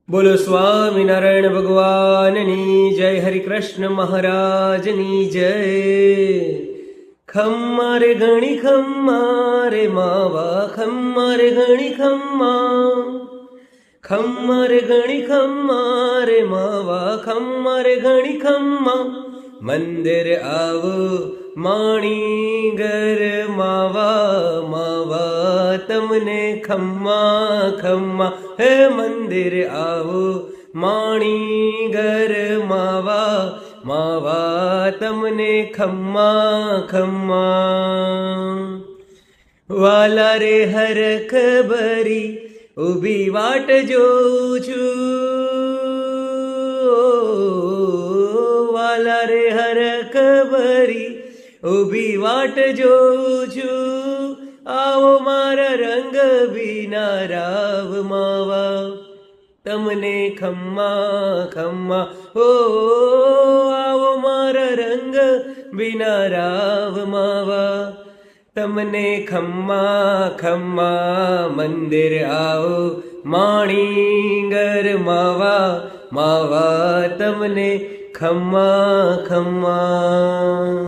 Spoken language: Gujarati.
બોલો સ્વામિનારાયણ ભગવાનની જય, હરિ કૃષ્ણ મહારાજની જય. ખમ્મા રે ઘણી ખમ્મા રે માવા, ખમ્મા રે ઘણી ખમ્મા, ખમ્મા રે ઘણી ખમ્મા રે માવા, ખમ્મા રે ઘણી ખમ્મા. મંદિર આવો માણી ઘર માવા, માવા તમને ખમ્મા ખમ્મા. હે મંદિર આવો માણી ઘર માવા, માવા તમને ખમ્મા ખમ્મા. વાલા રે હરખ ભરી ઊભી વાટ જોઉં છું, વાલા રે હરખ ભરી ઊભી વાટ જોઉં છું. આવો મારા રંગ વિના રાવ માવા, તમને ખમ્મા ખમ્મા. ઓ આવો મારા રંગ વિના રાવ માવા, તમને ખમ્મા ખમ્મા. મંદિર આવો માણી ઘર માવા, માવા તમને ખમ્મા ખમ્મા.